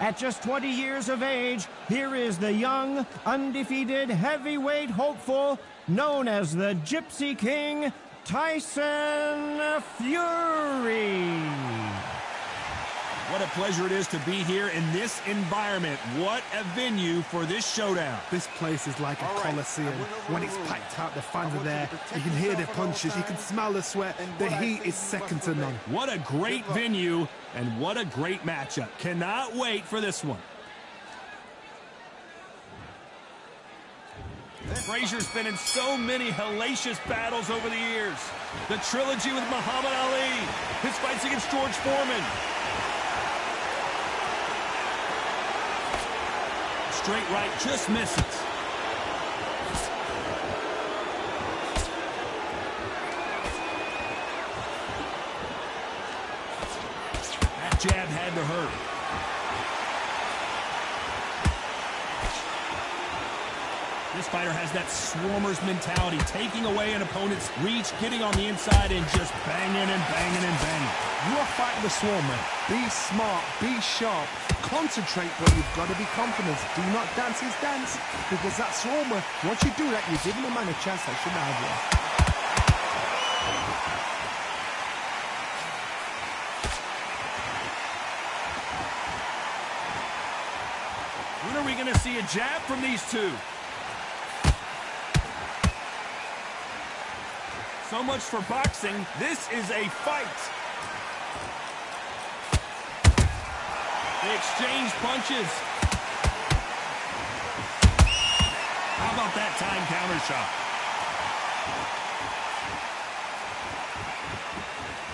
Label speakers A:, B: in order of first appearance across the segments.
A: At just 20 years of age, here is the young, undefeated heavyweight hopeful known as the Gypsy King, Tyson Fury.
B: What a pleasure it is to be here in this environment. What a venue for this showdown.
C: This place is like a coliseum. When it's packed out, the fans are there. You can hear the punches, you can smell the sweat. The heat is second to none.
B: What a great venue and what a great matchup. Cannot wait for this one. Frazier's been in so many hellacious battles over the years. The trilogy with Muhammad Ali, his fights against George Foreman. Straight right just misses. That jab had to hurt. This fighter has that swarmer's mentality, taking away an opponent's reach, getting on the inside, and just banging and banging and banging.
C: You are fighting the swarmer. Be smart, be sharp, concentrate, but you've got to be confident. Do not dance his dance, because that swarmer, once you do that, you're giving the man a chance that shouldn't have one.
B: When are we going to see a jab from these two? So much for boxing. This is a fight. They exchange punches. How about that time counter shot?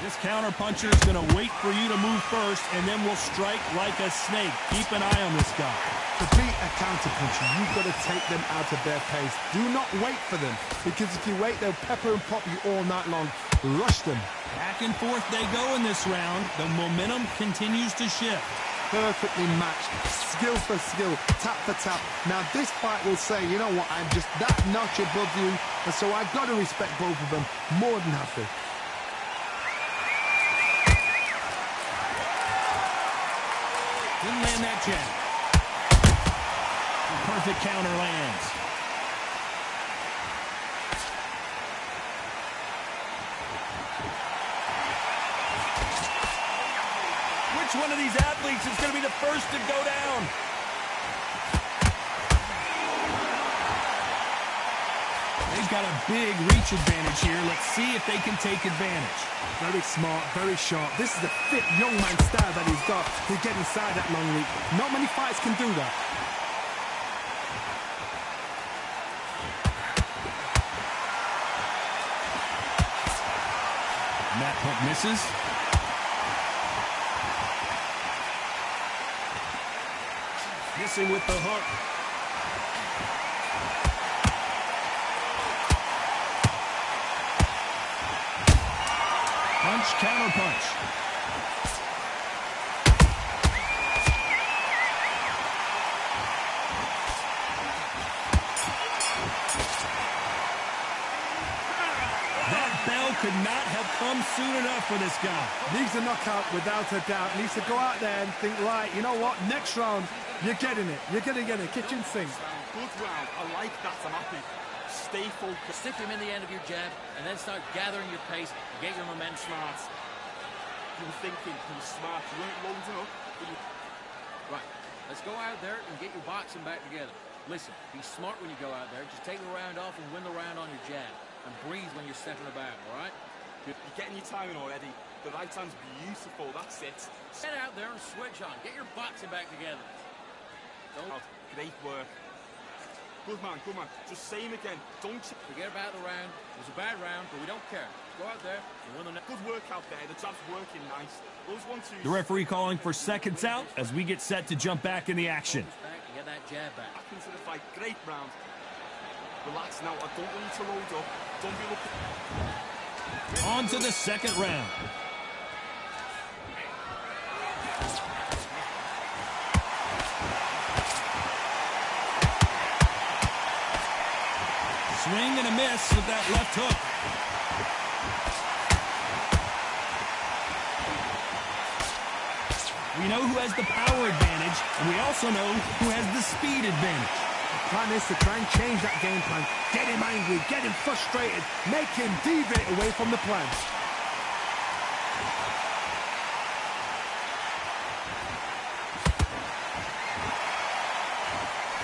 B: This counter puncher is going to wait for you to move first, and then will strike like a snake. Keep an eye on this guy.
C: To beat a counter puncher, you've got to take them out of their pace. Do not wait for them, because if you wait, they'll pepper and pop you all night long. Rush them.
B: Back and forth they go in this round. The momentum continues to shift.
C: Perfectly matched, skill for skill, tap for tap. Now this fight will say, you know what, I'm just that notch above you, and so I've got to respect both of them more than happy.
B: Didn't land that jab. Perfect counter lands. Which one of these athletes is going to be the first to go down? They've got a big reach advantage here. Let's see if they can take advantage.
C: Very smart, very sharp. This is a fit young man style that he's got to get inside that long reach. Not many fights can do that.
B: And that hook misses. Missing with the hook. Punch, counter punch. That bell could not have come soon enough for this guy.
C: Needs a knockout without a doubt. Needs to go out there and think, right, you know what, next round, you're getting it. You're going to get it. Kitchen sink.
D: Good round. I like that. I'm happy. Stay focused.
E: Stick him in the end of your jab, and then start gathering your pace and get your momentum.
D: Smart. You were thinking, he was smart. You weren't loading up.
E: Right. Let's go out there and get your boxing back together. Listen, be smart when you go out there. Just take the round off and win the round on your jab. And breathe when you're stepping about, all right?
D: You're getting your timing already. The right hand's beautiful. That's it.
E: Get out there and switch on. Get your boxing back together. Don't
D: Great work. Good man, good man. Just say him again. Don't
E: forget about the round. It was a bad round, but we don't care. Go out there and win the next.
D: Good work out there. The jab's working nice. Those 1-2s.
B: The referee calling for seconds out as we get set to jump back in the action.
E: Get that jab back.
D: Back into the fight. Great round. Relax now. I don't want you to load up. Don't be looking.
B: On to the second round. Swing and a miss with that left hook. We know who has the power advantage, and we also know who has the speed advantage.
C: The plan is to try and change that game plan. Get him angry, get him frustrated, make him deviate away from the plan.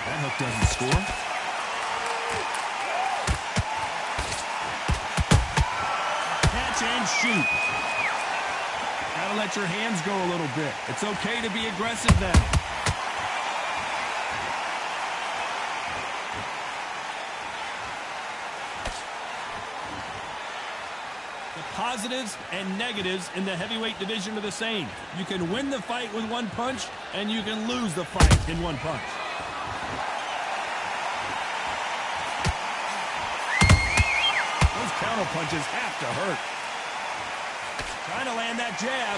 B: That hook doesn't score. Catch and shoot. Gotta let your hands go a little bit. It's okay to be aggressive then. The positives and negatives in the heavyweight division are the same. You can win the fight with one punch, and you can lose the fight in one punch. Those counter punches have to hurt. Trying to land that jab.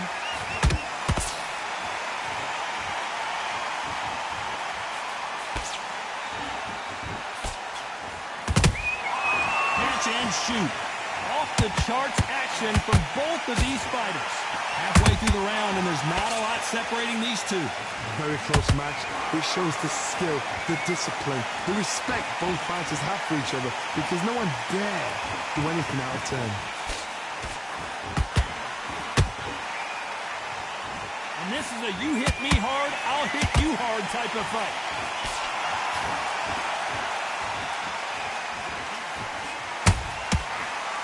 B: Catch and shoot. Off the charts action from both of these fighters. Halfway through the round, and there's not a lot separating these two.
C: Very close match. It shows the skill, the discipline, the respect both fighters have for each other, because no one dare do anything out of turn.
B: And this is a you hit me hard, I'll hit you hard type of fight.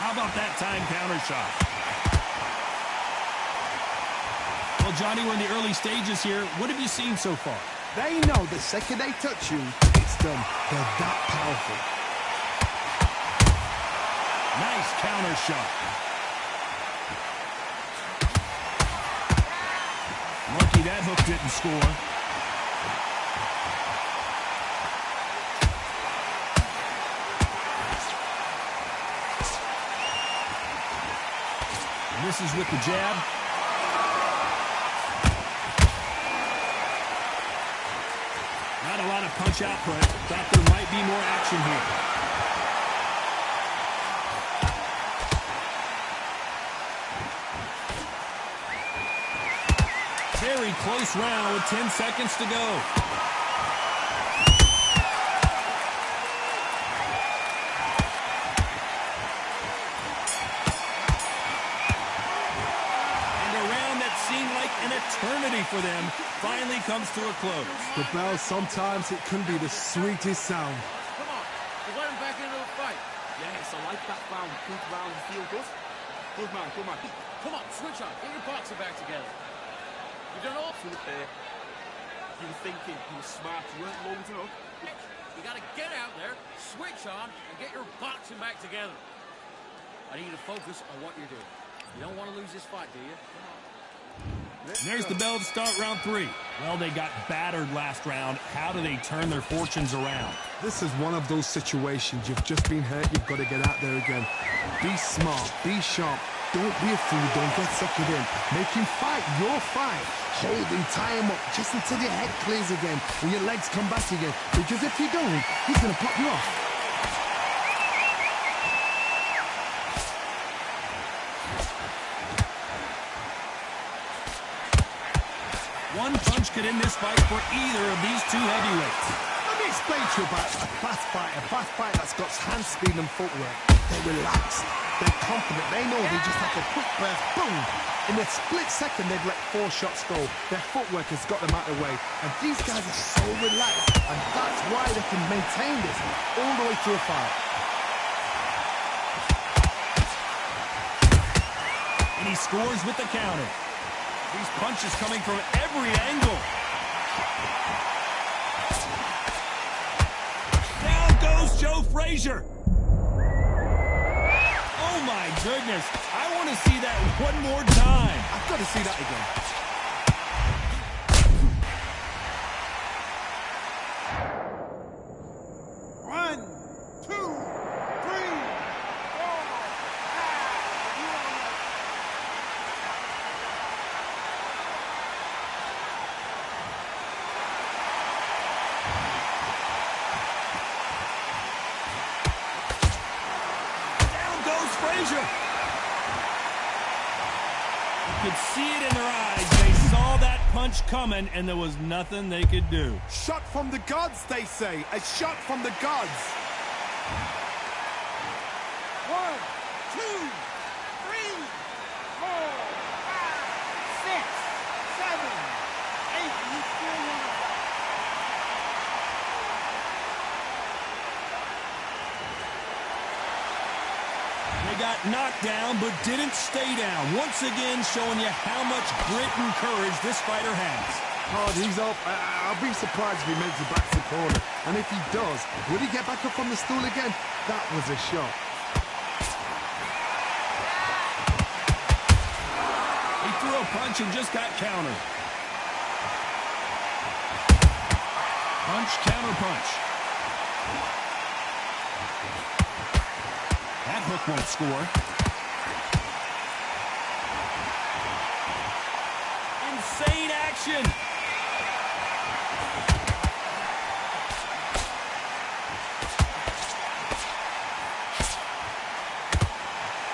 B: How about that time counter shot? Well, Johnny, we're in the early stages here. What have you seen so far?
C: They know the second they touch you, it's done. They're that powerful.
B: Nice counter shot. Lucky that hook didn't score. And this is with the jab. Not a lot of punch output. Thought there might be more action here. Very close round with 10 seconds to go. And a round that seemed like an eternity for them finally comes to a close.
C: The bell, sometimes it can be the sweetest sound.
E: Come on, we'll let him back into the fight.
D: Yes, I like that round. Good round. You feel good? Good man, good man.
E: Come on, switch on. Get your boxing back together. You done all
D: You were thinking, you were smart, you weren't loading up.
E: You got to get out there, switch on, and get your boxing back together. I need you to focus on what you're doing. You don't want to lose this fight, do you?
B: There's the bell to start round 3. Well, they got battered last round. How do they turn their fortunes around?
C: This is one of those situations. You've just been hurt, you've got to get out there again. Be smart, be sharp. Don't be a fool, don't get suckered in. Make him fight your fight. Hold him, tie him up, just until your head clears again and your legs come back again. Because if you don't, he's going to pop you off.
B: One punch could end this fight for either of these two heavyweights.
C: Let me explain to you about a fast fight that's got hand speed and footwork. They're relaxed, they're confident, they know they just have a quick breath, boom! In a split second, they've let 4 shots go. Their footwork has got them out of the way. And these guys are so relaxed, and that's why they can maintain this all the way through a fight.
B: And he scores with the counter. These punches coming from every angle. Down goes Joe Frazier. Oh my goodness. I want to see that one more time.
C: I've got to see that again.
B: Frazier. You could see it in their eyes. They saw that punch coming, and there was nothing they could do.
C: Shot from the gods, they say. A shot from the gods.
F: 1, 2, 3, 4, 5, 6, 7, 8. You still want to...
B: They got knocked down, but didn't stay down. Once again, showing you how much grit and courage this fighter has.
C: Oh, he's up. I'll be surprised if he makes it back to the corner. And if he does, will he get back up from the stool again? That was a shot.
B: He threw a punch and just got countered. Punch, counter punch. That hook won't score. Insane action.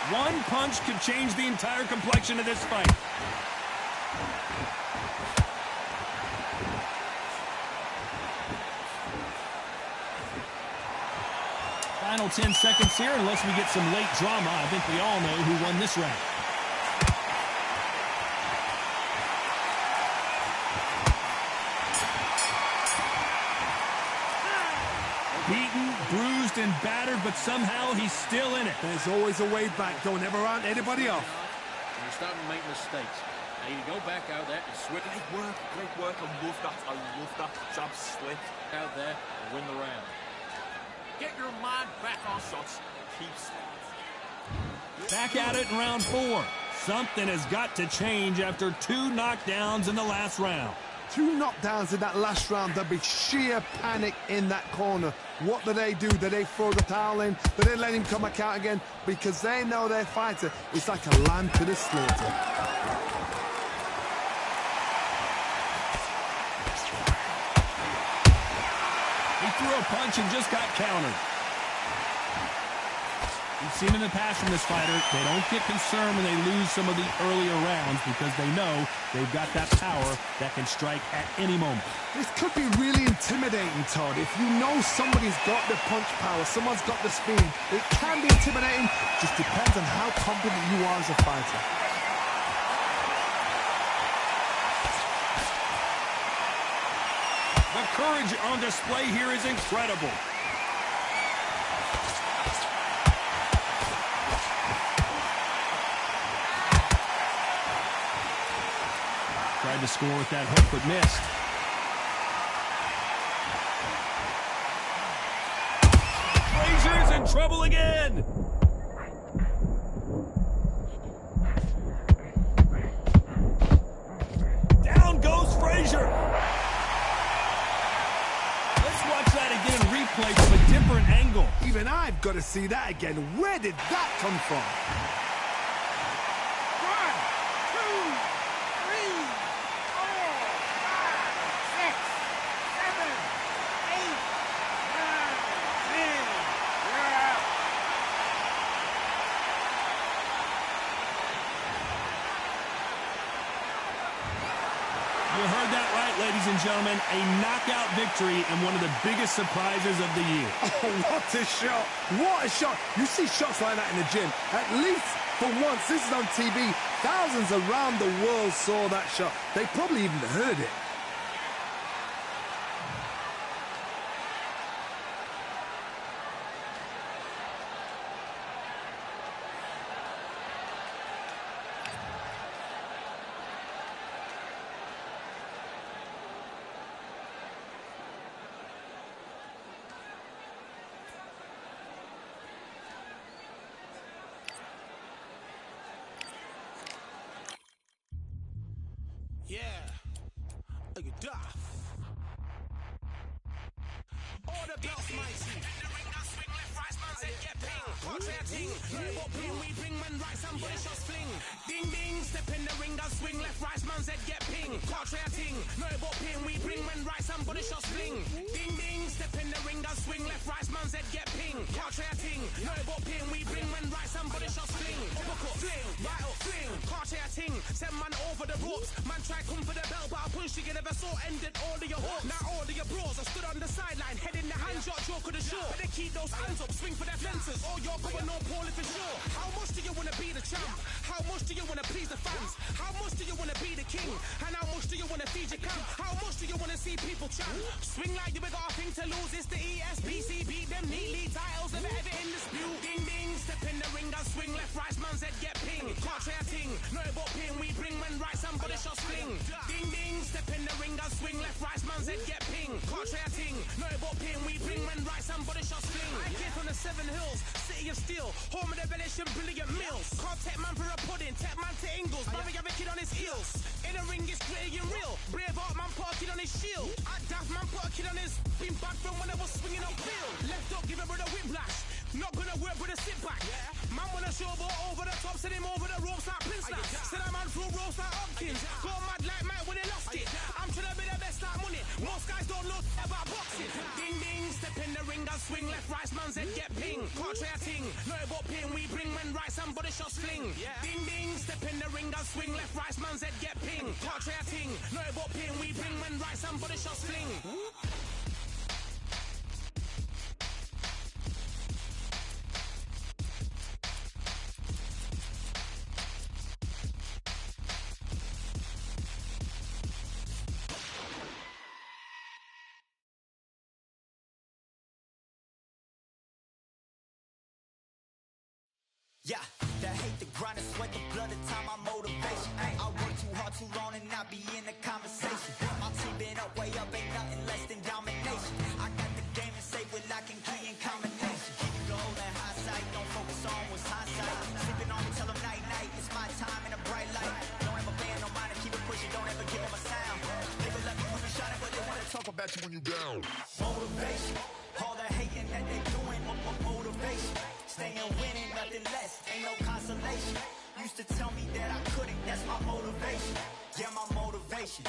B: One punch could change the entire complexion of this fight. Final 10 seconds here, unless we get some late drama. I think we all know who won this round. Beaten, bruised, and battered, but somehow he's still in it.
C: There's always a way back. Don't ever round anybody off.
E: You're starting to make mistakes. Now you go back out there and switch.
D: Great work. I love that. I love that. Jab slick.
E: Out there and win the round. Get your mind back on shots.
D: Keep smart.
B: Back at it in round 4. Something has got to change after 2 knockdowns in the last round.
C: 2 knockdowns in that last round. There'll be sheer panic in that corner. What do? Do they throw the towel in? Do they let him come back out again? Because they know their fighter is like a lamb to the slaughter.
B: He threw a punch and just got countered. We've seen in the past from this fighter, they don't get concerned when they lose some of the earlier rounds because they know they've got that power that can strike at any moment.
C: This could be really intimidating, Todd. If you know somebody's got the punch power, someone's got the speed, it can be intimidating. Just depends on how confident you are as a fighter.
B: The courage on display here is incredible. Tried to score with that hook, but missed. Frazier's in trouble again. Down goes Frazier. Let's watch that again, replay from a different angle.
C: Even I've got to see that again. Where did that come from?
B: 1, 2, 3, 4, 5, 6, 7, 8, 9, 10. You heard that right, ladies and gentlemen. A knockout victory and one of the biggest surprises of the year.
C: Oh, what a shot. What a shot. You see shots like that in the gym. At least for once, this is on TV. Thousands around the world saw that shot. They probably even heard it.
G: Yeah, look at Duff. All the belts mighty. The ring does swing left, right, man's head get ping. Contrary ting, what ping we bring when right, somebody shots fling. Ding ding, step in the ring does swing left, right, man's head get ping. Contrary ting, no what ping we bring when right, somebody shots fling. Ding ding, step in the ring does swing left, right, man's head get ping. Contrary ting, no what ping we bring when right, somebody shots fling. Uppercut, fling, right up, fling. Contrary ting, man over the ropes. Man try come for the belt, but I punch you never saw ended all of your hopes. Now all of your bros are stood on the sideline, head in the hand shot, joke of the show. Better keep those hands up, swing for their fences, or you're going on poorly for sure. How much do you wanna be the champ? How much do you wanna please the fans? How much do you wanna be the king? And how much do you wanna feed your camp? How much do you wanna see people chant? Swing like you got a thing to lose. It's the ESPC, beat them neatly. Titles never ever in dispute. Ding ding, step in the ring and swing left, right, man's head get ping. Can't try a ting, no about ping. We bring men right, somebody shot fling. Ding ding, step in the ring and swing left, right, man's head get ping. Can't try a ting, no about ping. We bring men right, somebody shot fling. I came from the 7 Hills, city of steel, home of the village and brilliant meals. Can't take man for a pudding, take man to Ingles. Mother have a kid on his heels. In the ring it's gritty and real. Brave art man put a kid on his shield. At Daft man put a kid on his. Been bad from when I was swinging on field. Left up, give him with a whiplash. Not gonna work with a sit back. Man wanna showboat over the top, send him over the ropes like Prince Lash. Send a man through ropes like Hopkins. Go mad like Mike when he lost it. I'm trying to be the best like money. Most guys don't know about boxing. Ding ding, step in the ring and swing left, right, man's head get ping. Can't try a ting, no about ping. We bring men right, somebody shot fling. Ding ding, step in the ring and swing left, right, man's head get ping. Can't try a ting, no about ping. We bring men right, somebody shot fling.
H: Yeah, the hate, the grind, the sweat, the blood, the time, my motivation. I work too hard, too long, and not be in the conversation. My team been up, way up, ain't nothing less than domination. I got the game and say with lock and key and combination. Keep it goal and high sight, don't focus on what's hindsight. Sleeping on me, tell them night, night, it's my time in a bright light. Don't ever band, no mind, keep it pushing, don't ever give them a sound. They will let me when you shining, but they wanna talk about you when you down. Motivation, all the hating that they doing, motivation. Staying winning, nothing less, ain't no consolation. Used to tell me that I couldn't, that's my motivation. Yeah, my motivation,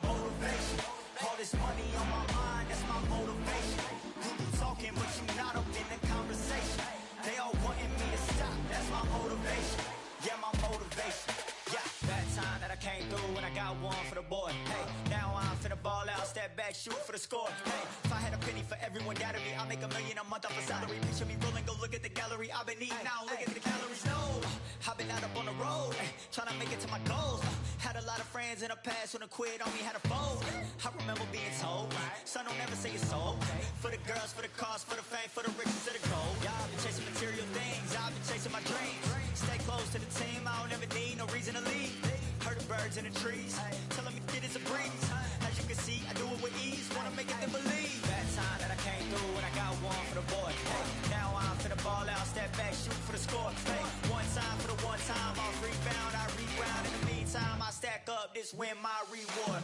H: motivation. All this money on my mind, that's my motivation. You be talking, but you not up in the conversation. They all wanting me to stop, that's my motivation. Yeah, my motivation. Yeah, that time that I came through and I got one for the boy. Hey, now I'm finna ball out, step back, shoot for the score. Hey, if I had a penny for everyone doubted me, I'll make $1 million a month off a salary. Picture me rolling, go look at the gallery. I've been eating now, look at the calories. No, I've been out up on the road, trying to make it to my goals. Had a lot of friends in the past when I quit on me, had a fold. I remember being told, son, don't ever say it's so. For the girls, for the cars, for the fame, for the riches, for the gold. Yeah, I've been chasing material things, I've been chasing my dreams. Stay close to the team, I don't ever need no reason to leave. Heard the birds in the trees, telling me it is a breeze. As you can see, I do it with ease, wanna make it then believe. That time that I came through and I got one for the boy. Hey, now I'm finna ball out, step back, shoot for the score. Hey, one time for the one time, I'll rebound, I reground. In the meantime, I stack up, this win my reward.